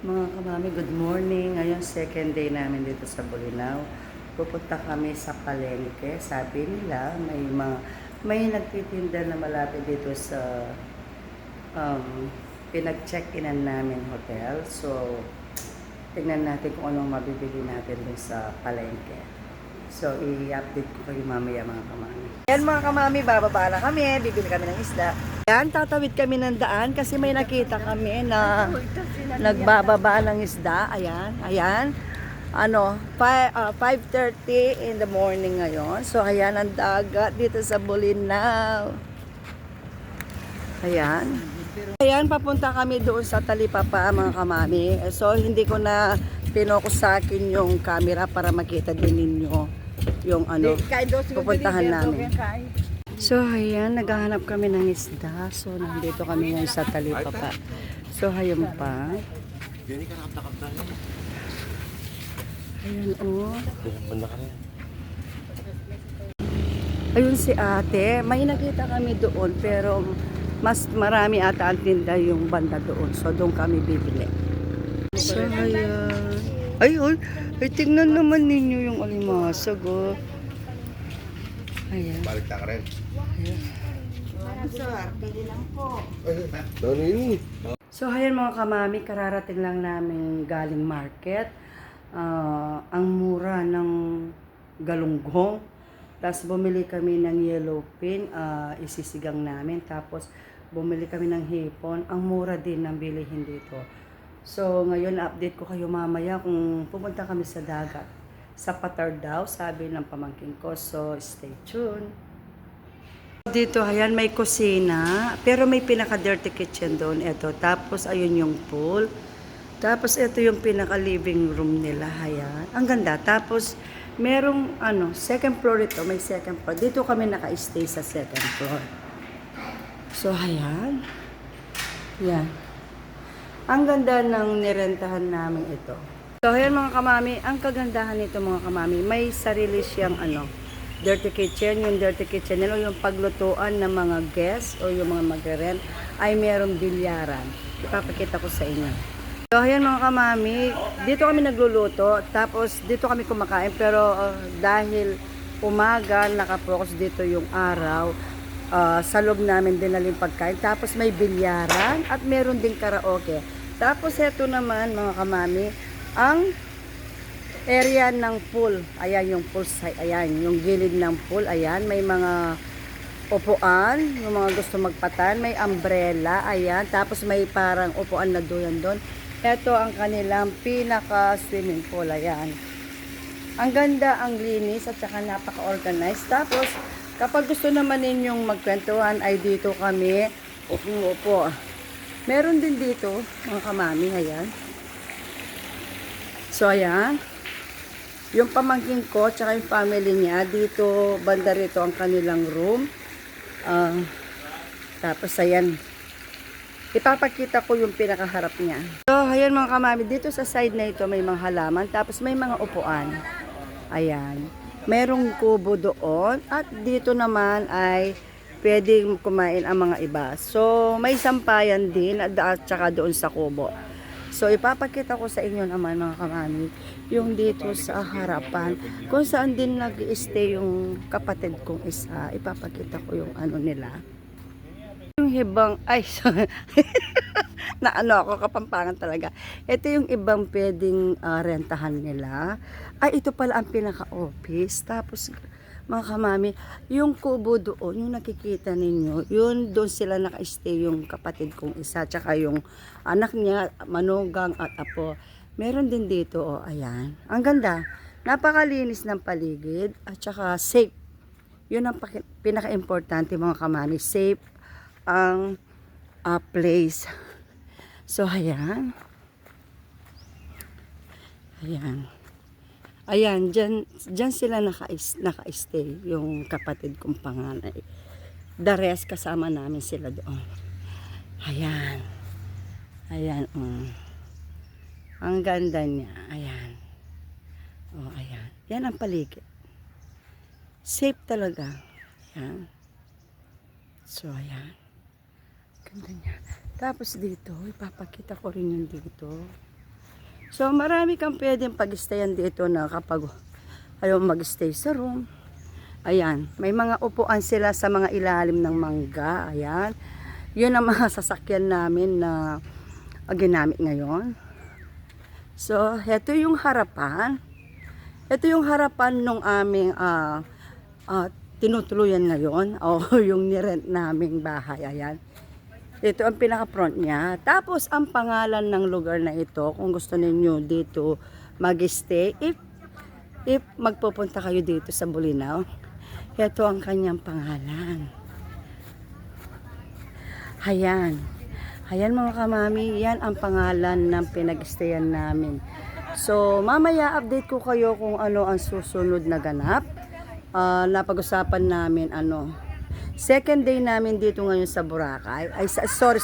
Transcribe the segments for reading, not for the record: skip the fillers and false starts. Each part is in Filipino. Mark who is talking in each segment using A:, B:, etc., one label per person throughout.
A: Mga kamami, good morning. Ngayon, second day namin dito sa Bolinao. Pupunta kami sa palengke. Sabi nila, may nagtitinda na malapit dito sa pinag-check-inan namin hotel. So, tingnan natin kung anong mabibili natin dun sa palengke. So, i-update ko kayo mamaya mga kamami. Yan mga kamami, bababa na kami. Bibili kami ng isda. Yan, tatawid kami ng daan kasi may nakita kami na nagbababa ng isda. Ayan, ayan. 5:30 in the morning ngayon. So, ayan ang dagat dito sa Bolinao. Ayan. Ayan, papunta kami doon sa Talipapa mga kamami. So, hindi ko na pinokus sa akin yung camera para makita din ninyo yung pupuntahan namin. So, ayan, naghahanap kami ng isda. So, nandito kami ngayon sa Talipapa. So, hayun pa. Ayan, oh. Ayun si ate. May nakita kami doon, pero mas marami ata ang tinda yung banda doon. So, doon kami bibili. So, ayan. Ay, tingnan naman ninyo yung alimasag, oh. Ayan.
B: Balik ka rin.
A: Ayan. So, ayan mga kamami, kararating lang namin galing market. Ang mura ng galunggong. Tapos bumili kami ng yellow pin, isisigang namin. Tapos bumili kami ng hipon. Ang mura din ng bilihin dito. So, ngayon update ko kayo mamaya kung pumunta kami sa dagat. Sa Patar daw, sabi ng pamangkin ko. So, stay tuned. Dito, ayan, may kusina. Pero may pinaka-dirty kitchen doon. Ito. Tapos, ayun yung pool. Tapos, ito yung pinaka-living room nila. Ayan. Ang ganda. Tapos, merong, second floor ito. May second floor. Dito kami naka-stay sa second floor. So, ayan. Yan. Ang ganda ng nirentahan namin ito. So, ayan mga kamami, ang kagandahan nito mga kamami, may sarili siyang dirty kitchen. Yung dirty kitchen nila, yung paglutuan ng mga guests o yung mga magre-rent ay merong bilyaran. Ipapakita ko sa inyo. So, ayan mga kamami, dito kami nagluluto, tapos dito kami kumakain, pero dahil umaga, nakapokus dito yung araw, sa loob namin dinaling pagkain. Tapos may bilyaran at meron din karaoke. Tapos ito naman mga kamami, ang area ng pool. Ayan yung pool side. Ayan yung gilid ng pool. Ayan may mga upuan. Yung mga gusto magpatan. May umbrella. Ayan. Tapos may parang upuan na doon doon. Ito ang kanilang pinaka swimming pool. Ayan. Ang ganda, ang linis at saka napaka-organized. Tapos kapag gusto naman ninyong magkwentuhan ay dito kami upo. Meron din dito mga kamami, ayan. So ayan. Yung pamangkin ko tsaka yung family niya dito, banda rito ang kanilang room. Tapos ayan. Ipapakita ko yung pinakaharap niya. So ayan mga kamami, dito sa side na ito may mga halaman, tapos may mga upuan. Ayan. Merong kubo doon at dito naman ay pwedeng kumain ang mga iba. So may sampayan din at saka doon sa kubo. So ipapakita ko sa inyo naman mga kamami yung dito sa harapan kung saan din nag-stay yung kapatid kong isa. Ipapakita ko yung nila. Yung hibang ay na ako kapampangan talaga. Ito yung ibang pwedeng rentahan nila. Ay, ito pala ang pinaka-office. Tapos, mga kamami, yung kubo doon, yung nakikita ninyo, yun doon sila naka-stay yung kapatid kong isa, tsaka yung anak niya, manugang at apo. Meron din dito, ayan. Ang ganda. Napakalinis ng paligid at tsaka safe. Yun ang pinaka-importante mga kamami. Safe ang place. So, ayan. Ayan. Ayan, dyan sila naka-stay, yung kapatid kong panganay. The rest, kasama namin sila doon. Ayan. Ayan, Ang ganda niya. Ayan. Ayan. Yan ang paligid. Safe talaga. Ayan. So, ayan. Ganda niya. Tapos dito, ipapakita ko rin yung dito. So marami kang pwedeng pag-stayan dito na kapag ayaw mag-stay sa room. Ayan, may mga upuan sila sa mga ilalim ng mangga. Ayan, yun ang mga sasakyan namin na ginamit ngayon. So, ito yung harapan. Ito yung harapan nung aming tinutuluyan ngayon. O, yung nirent naming bahay. Ayan. Ito ang pinaka-front niya. Tapos, ang pangalan ng lugar na ito, kung gusto ninyo dito mag-stay, if magpupunta kayo dito sa Bolinao, ito ang kanyang pangalan. Ayan. Ayan mga kamami, yan ang pangalan ng pinag-stayan namin. So, mamaya update ko kayo kung ano ang susunod na ganap. Napag-usapan namin second day namin dito ngayon sa Boracay. Sorry.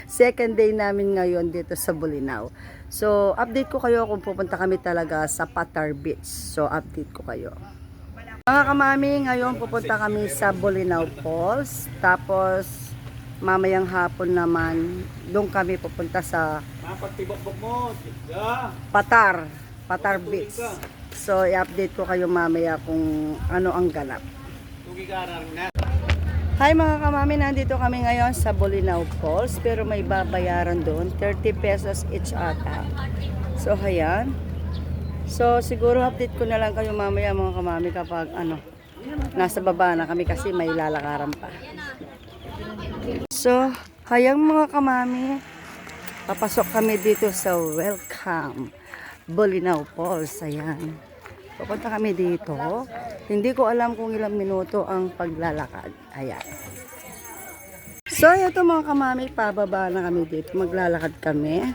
A: Second day namin ngayon dito sa Bolinao. So, update ko kayo kung pupunta kami talaga sa Patar Beach. So, update ko kayo. Mga kamami, ngayon pupunta kami sa Bolinao Falls. Tapos, mamayang hapon naman, doon kami pupunta sa Patar Beach. So, i-update ko kayo mamaya kung ano ang ganap. Hi mga kamami, nandito kami ngayon sa Bolinao Falls, pero may babayaran doon, 30 pesos each ata. So, ayan. So, siguro update ko na lang kayo mamaya mga kamami kapag nasa baba na kami kasi may lalakaran pa. So, hayang mga kamami, papasok kami dito sa Welcome Bolinao Falls. Ayan. Pupunta kami dito. Hindi ko alam kung ilang minuto ang paglalakad. Ayan. So, ito mga kamami, pababa na kami dito. Maglalakad kami.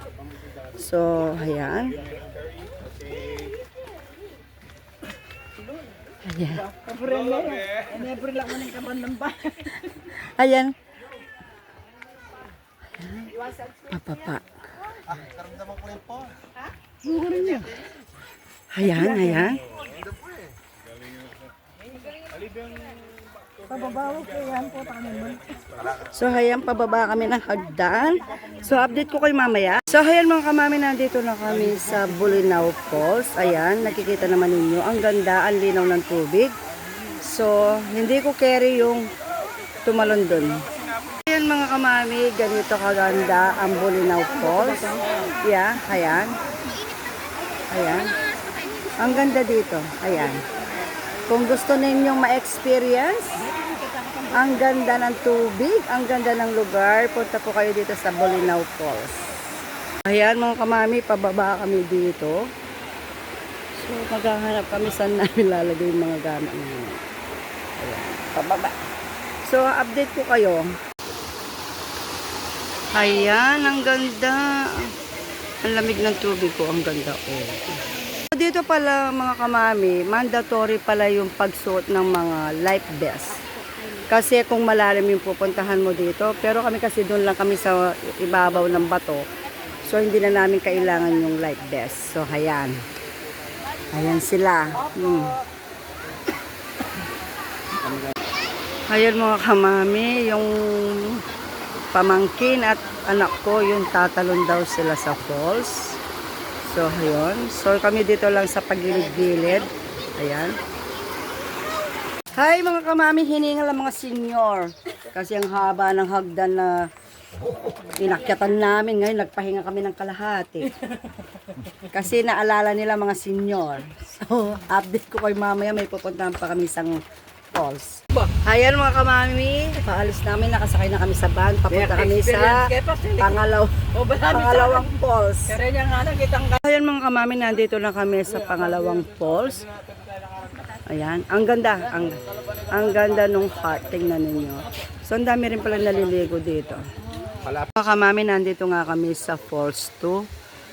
A: So, ayan. Ayan. Ayan. Papapa. Ayan. So, ayan, pababa kami ng hagdan. So, update ko kayo mamaya. So, ayan mga kamami, nandito na kami sa Bolinao Falls. Ayan, nakikita naman ninyo. Ang ganda, ang linaw ng tubig. So, hindi ko carry yung tumalon dun. Ayan mga kamami, ganito kaganda ang Bolinao Falls. Yeah, ayan. Ayan. Ang ganda dito. Ayan. Kung gusto ninyong ma-experience, ang ganda ng tubig, ang ganda ng lugar, punta po kayo dito sa Bolinao Falls. Ayan mga kamami, pababa kami dito. So, maghahanap kami saan namin lalagay yung mga gamit namin. Ayan, pababa. So, update ko kayo. Ayan, ang ganda. Ang lamig ng tubig ko, ang ganda. Oh. Dito pala mga kamami, mandatory pala yung pagsuot ng mga life vest. Kasi kung malalim yung pupuntahan mo dito, pero kami kasi doon lang kami sa ibabaw ng bato. So hindi na namin kailangan yung life vest. So ayan. Ayan sila. Ayan mga kamami, yung pamangkin at anak ko, yung tatalon daw sila sa falls. So, ayun. So, kami dito lang sa pagilid-gilid. Ayan. Hi mga kamami, hiningal ang mga senior. Kasi ang haba ng hagdan na inakyatan namin. Ngayon, nagpahinga kami ng kalahati. Kasi naalala nila mga senior. So, update ko kayo mamaya. May pupuntahan pa kami isang falls. Ayan mga kamami, paalis namin, nakasakay na kami sa van, papunta kami sa pangalawang falls. Ayan mga kamami, nandito na kami sa pangalawang falls. Ayan, ang ganda, ang ganda nung heart, tingnan ninyo. So, ang dami rin pala naliligo dito. Mga kamami, nandito nga kami sa falls 2.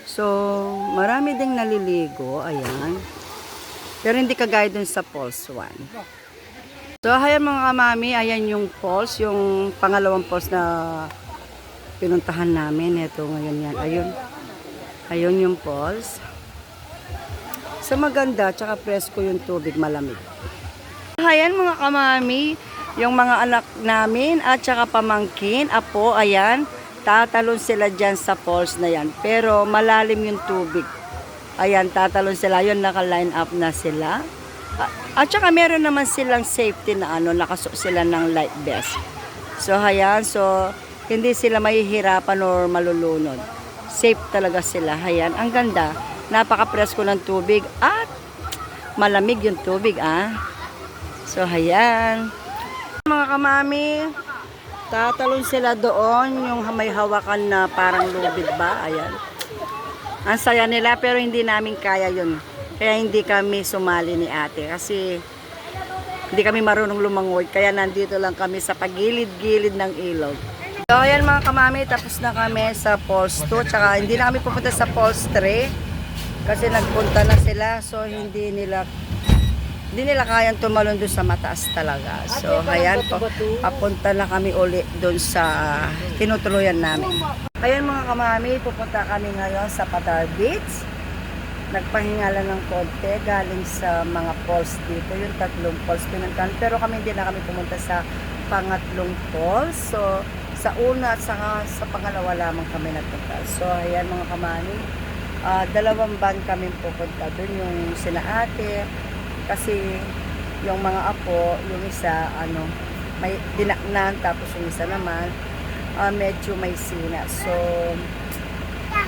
A: So, marami ding naliligo, ayan. Pero hindi kagaya dun sa falls 1. So, ayan mga kamami, ayan yung falls, yung pangalawang falls na pinuntahan namin. Ito ngayon yan. Ayun yung falls. So, maganda, tsaka presko yung tubig, malamig. Ayan mga kamami, yung mga anak namin at tsaka pamangkin, apo, ayan. tatalon sila dyan sa falls na yan. Pero malalim yung tubig. Ayan, tatalon sila. Yun, naka-line up na sila. At saka meron naman silang safety na nakasuot sila ng life vest. So, ayan. So, hindi sila mahihirapan or malulunod. Safe talaga sila. Ayan, ang ganda. Napaka-presko ng tubig at malamig yung tubig, So, ayan. Mga kamami, tatalon sila doon, yung may hawakan na parang lubid ba, ayan. Ang saya nila, pero hindi namin kaya yun. Kaya hindi kami sumali ni ate, kasi hindi kami marunong lumangoy, kaya nandito lang kami sa pagilid-gilid ng ilog. So, ayan mga kamami, tapos na kami sa Falls 2, tsaka hindi na kami pupunta sa Falls 3, kasi nagpunta na sila, so hindi nila kayang tumalon doon sa mataas talaga. So, ayan po, papunta na kami uli doon sa tinutuluyan namin. Ayan mga kamami, pupunta kami ngayon sa Patar Beach. Nagpahinga lang ng konti galing sa mga falls dito, yung 3 falls pinuntahan. Pero kami hindi na kami pumunta sa pangatlong falls. So, sa una at sa pangalawa lamang kami nagpunta. So, ayan mga kamami, 2 van kami pupunta doon, yung sina ate, kasi yung mga apo, yung isa may dinaknan, tapos yung isa naman medyo may sina. So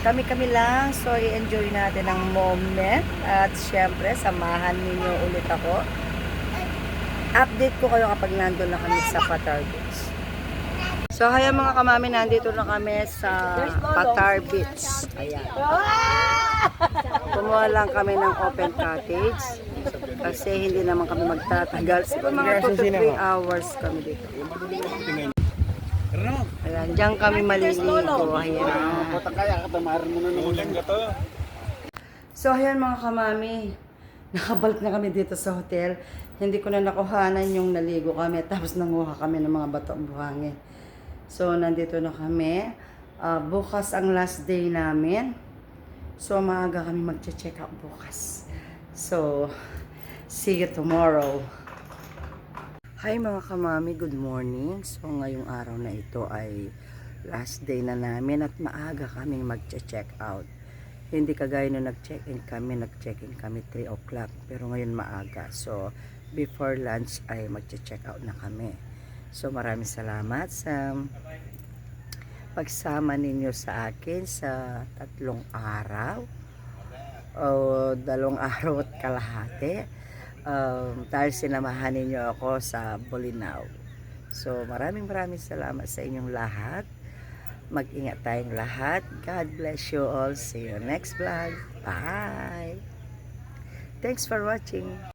A: kami lang, so i-enjoy natin ang moment at syempre samahan ninyo ulit ako. Update ko kayo kapag nandun na kami sa Patar Beach. So kaya mga kamami, nandito na kami sa Patar Beach. Ayan. Kumuha lang kami ng open cottage kasi hindi naman kami magtatagal. Siguro mga 2 to 3 hours kami dito. Ayan, dyan kami maliligo. Ayan. So ayan mga kamami, nakabalik na kami dito sa hotel. Hindi ko na nakuhanan yung naligo kami, tapos nanguha kami ng mga bato buhangin. So nandito na kami. Bukas ang last day namin. So, maaga kami mag-check out bukas. So, see you tomorrow. Hi mga kamami, good morning. So, ngayong araw na ito ay last day na namin at maaga kami mag-check out. Hindi kagaya nung nag-check-in kami 3 o'clock. Pero ngayon maaga. So, before lunch ay mag-check out na kami. So, maraming salamat sa pagsama ninyo sa akin sa 3 araw o 2 araw at kalahati dahil sinamahan ninyo ako sa Bolinao. So maraming salamat sa inyong lahat. Mag-ingat tayong lahat. God bless you all. See you next vlog. Bye. Thanks for watching.